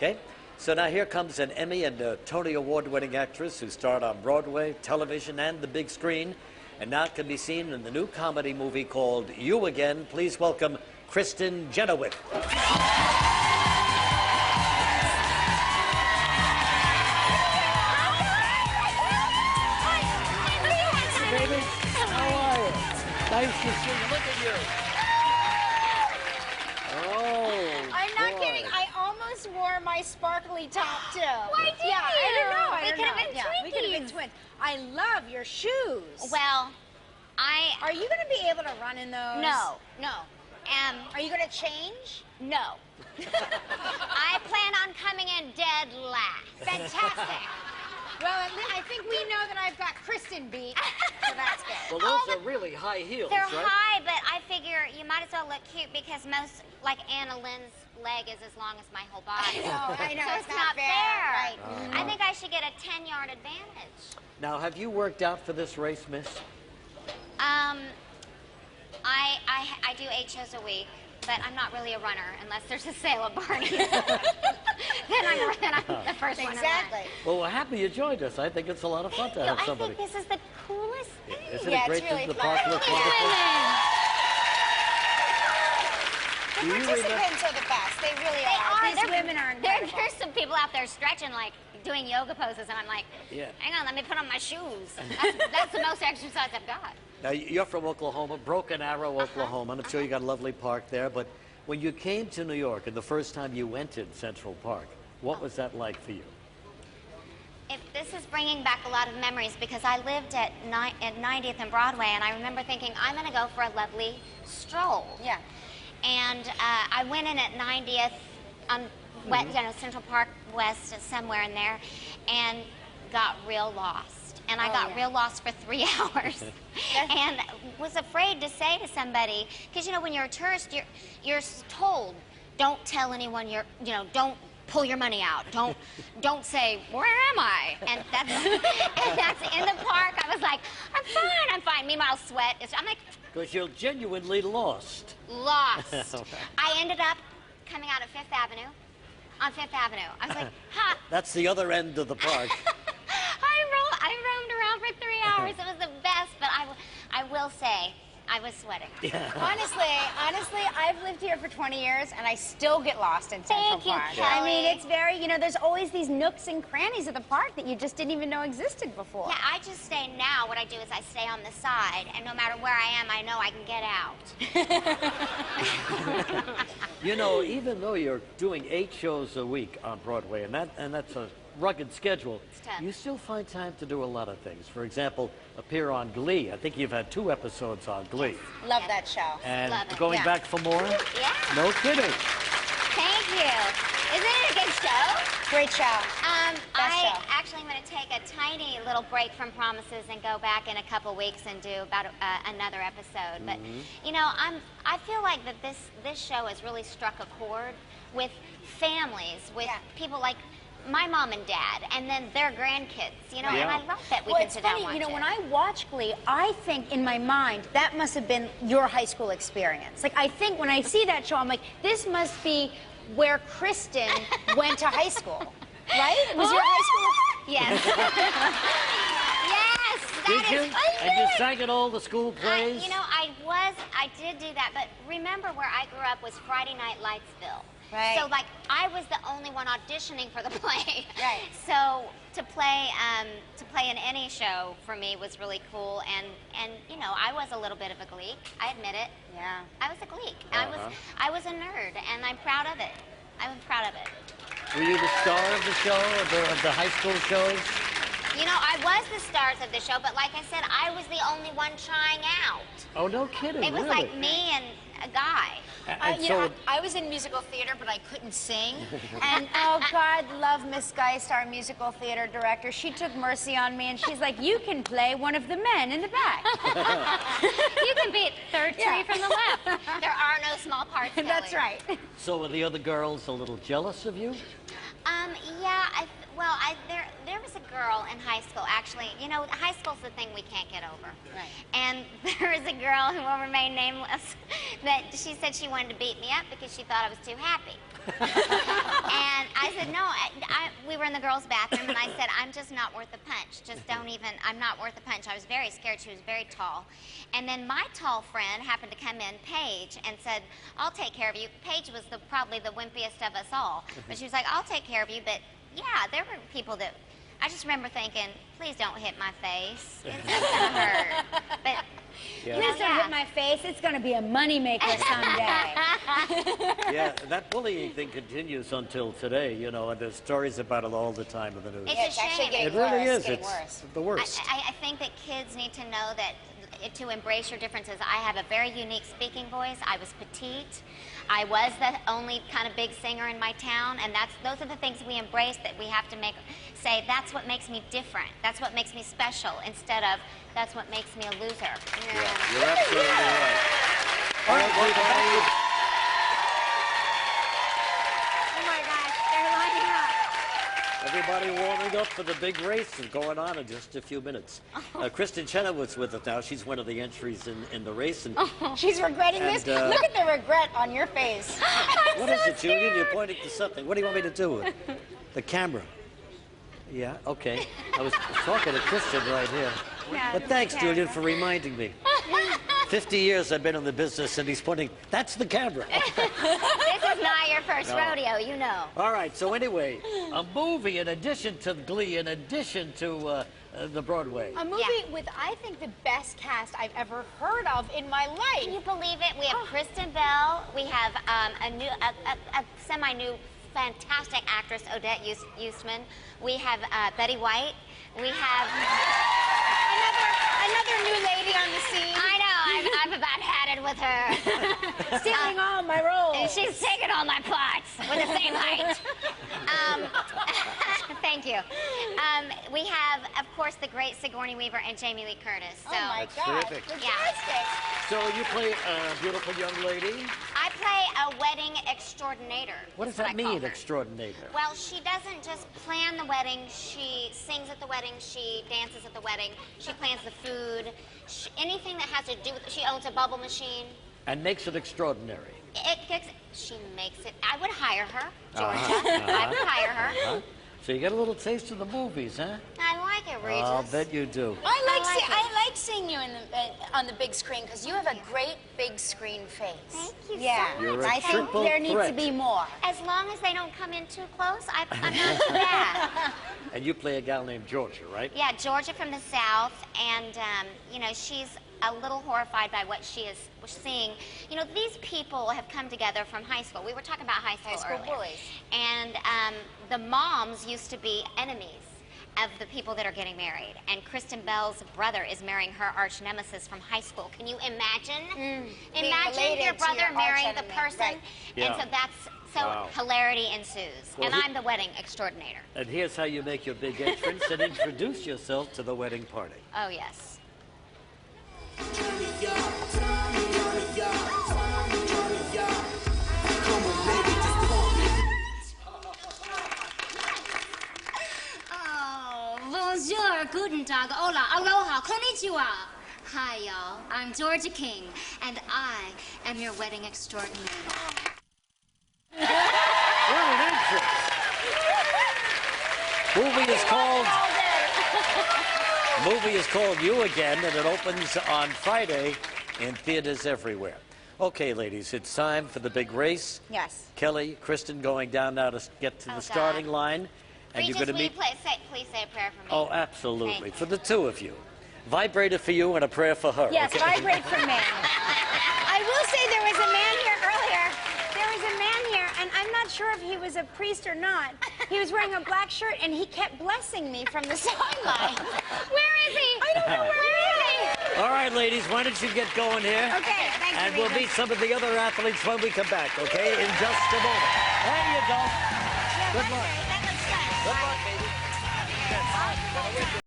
Okay? So now here comes an Emmy and Tony Award-winning actress who starred on Broadway, television, and the big screen, and now can be seen in the new comedy movie called You Again. Please welcome Kristin Chenoweth. Baby, how are you? Nice to see you. Look at you. Oh, I'm not kidding. I almost wore my sparkly top too. Why did you? I don't know. We could have been twinkies. We could have been twins. I love your shoes. Well, Are you going to be able to run in those? No. Are you going to change? No. I plan on coming in dead last. Fantastic. Well, I think we know that I've got Kristin beat, so that's good. well, those are really high heels, They're right? high, but I figure you might as well look cute because most, like Anna Lynn's leg is as long as my whole body. I know. So it's not fair. Right. I think I should get a 10-yard advantage. Now, have you worked out for this race, miss? I do 8 shows a week, but I'm not really a runner unless there's a sale of Barney. then I'm the first one to run. Exactly. Well, we're happy you joined us. I think it's a lot of fun to have somebody. I think this is the coolest thing. Isn't it great it's really that the fun. park looks wonderful? The Do you participants are the best. They really They are. are. These women are incredible. There's some people out there stretching, like doing yoga poses, and I'm like, Yeah. hang on, let me put on my shoes. That's the most exercise I've got. Now, you're from Oklahoma, Broken Arrow, Oklahoma. I'm sure you got a lovely park there, but when you came to New York and the first time you entered Central Park, what was that like for you? This is bringing back a lot of memories because I lived at 90th and Broadway, and I remember thinking, I'm going to go for a lovely stroll. Yeah. And I went in at 90th on Central Park West, somewhere in there, and got real lost. And I got real lost for 3 hours. And was afraid to say to somebody, because, you know, when you're a tourist, you're told, don't tell anyone don't pull your money out. Don't say, where am I? And that's in the park. I was like, I'm fine. Meanwhile, sweat. I'm like, Because you're genuinely lost. Lost. Okay. I ended up coming out of Fifth Avenue. On Fifth Avenue. I was like, ha. That's the other end of the park. I roamed around for 3 hours. It was the best, but I will say, I was sweating. Yeah. Honestly, I've lived here for 20 years, and I still get lost in Central Thank you, Park. Kelly. I mean, it's very, there's always these nooks and crannies of the park that you just didn't even know existed before. Yeah, I just stay now. What I do is I stay on the side, and no matter where I am, I know I can get out. You know, even though you're doing 8 shows a week on Broadway, and that's a rugged schedule, It's tough. you still find time to do a lot of things. For example, appear on Glee. I think you've had 2 episodes on Glee. Love that show. And Love it. going Yeah. back for more? Yeah. No kidding. Thank you. Isn't it a good show? Great show. show. Actually am going to take a tiny little break from Promises and go back in a couple weeks and do about another episode. But you know, I feel like that this show has really struck a chord with families, with people like my mom and dad, and then their grandkids. You know, and I love that we can it's sit down funny, and watch when it. I watch Glee, I think in my mind that must have been your high school experience. Like, I think when I see that show, I'm like, this must be where Kristin went to high school, right? Was your high school? Yes. Yes, that Did you? is. And you sang at all the school plays? You know, I did do that, but remember where I grew up was Friday Night Lightsville. Right. So, like, I was the only one auditioning for the play. Right. So to play in any show for me was really cool, and you know, I was a little bit of a gleek. I admit it. Yeah. I was a gleek. I was a nerd, and I'm proud of it. I'm proud of it. Were you the star of the show, of the high school shows? You know, I was the stars of the show, but like I said, I was the only one trying out. Oh, no kidding, It was really? like me and a guy. And so, I was in musical theater, but I couldn't sing. And, oh, God, love Miss Geist, our musical theater director. She took mercy on me, and she's like, you can play one of the men in the back. You can be third tree from the left. There are no small parts, Kelly. That's right. so were the other girls a little jealous of you? Yeah, there was a girl in high school, actually. You know, high school's the thing we can't get over. Right. And there was a girl who will remain nameless that she said she wanted to beat me up because she thought I was too happy. And I said, no, we were in the girls' bathroom, and I said, I'm just not worth the punch. Just don't even, I'm not worth the punch. I was very scared. She was very tall. And then my tall friend happened to come in, Paige, and said, I'll take care of you. Paige was probably the wimpiest of us all. But she was like, I'll take care of you. But yeah, there were people that, I just remember thinking, please don't hit my face. It's going to hurt. But, Please don't hit my face. It's going to be a moneymaker someday. Yeah, that bullying thing continues until today, you know, and there's stories about it all the time in the news. It's a shame. It really is. Getting It's worse. the worst. I think that kids need to know that to embrace your differences. I have a very unique speaking voice. I was petite. I was the only kind of big singer in my town, and those are the things we embrace that we have to say, that's what makes me different. That's what makes me special, instead of, that's what makes me a loser. Yeah, you're absolutely right. All right, welcome back. Oh my gosh, they're lining up. Everybody warming up for the big race is going on in just a few minutes. Kristin Chenoweth's with us now. She's one of the entries in the race. And She's regretting this. Look at the regret on your face. what is it, Julian? You're pointing to something. What do you want me to do? The camera. Yeah, okay. I was talking to Kristin right here. Yeah, But thanks, camera. Julian, for reminding me. 50 years I've been in the business, and he's pointing, that's the camera. This is not your first rodeo, you know. All right, so anyway, a movie in addition to Glee, in addition to the Broadway. A movie with, I think, the best cast I've ever heard of in my life. Can you believe it? We have Kristen Bell. We have a semi-new fantastic actress, Odette Eustman. We have Betty White. We have Another new lady on the scene. I know, I've about had it with her. Stealing all my roles. And she's taken all my plots with the same height. Thank you. We have, of course, the great Sigourney Weaver and Jamie Lee Curtis. So, Oh my That's God, terrific. fantastic. So you play a beautiful young lady. I play a wedding extraordinator. What does is that I call mean, her. extraordinaire? Well, she doesn't just plan the wedding. She sings at the wedding. She dances at the wedding. She plans the food. Anything that has to do with. She owns a bubble machine. And makes it extraordinary. She makes it. I would hire her, Georgia. I would hire her. So you get a little taste of the movies, huh? I like it, Regis. I'll bet you do. I like seeing you on the big screen because you have a great big screen face. Thank you Yeah, so much. You're a I think triple there needs to threat. be more. As long as they don't come in too close, I'm not too bad. And you play a gal named Georgia, right? Yeah, Georgia from the South, and you know, she's a little horrified by what she is seeing. You know, these people have come together from high school. We were talking about high school earlier. bullies. And the moms used to be enemies of the people that are getting married. And Kristen Bell's brother is marrying her arch nemesis from high school. Can you imagine? Being Imagine related your to brother your marrying arch the enemy. person. Right. Yeah. And so that's, Wow. hilarity ensues. Well, and I'm the wedding extraordinator. And here's how you make your big entrance and introduce yourself to the wedding party. Oh, yes. Oh, bonjour, guten tag, hola, aloha, konnichiwa. Hi, y'all. I'm Georgia King, and I am your wedding extraordinaire. What an entrance! Movie is called You Again, and it opens on Friday in theaters everywhere. Okay, ladies, it's time for the big race. Yes. Kelly, Kristen going down now to get to the God. starting line. And Regis, you're going to will you meet... please say a prayer for me? Oh, absolutely. Thank For the two of you. Vibrator for you and a prayer for her. Yes, okay? vibrate for me. I will say there was a man here earlier. There was a man here, and I'm not sure if he was a priest or not. He was wearing a black shirt, and he kept blessing me from the sideline. Where is he? I don't know where he is. All right, ladies, why don't you get going here? Okay, thank you, And we'll Regis. meet some of the other athletes when we come back, okay? In just a moment. There you go. Good luck. That looks good. Good luck, baby.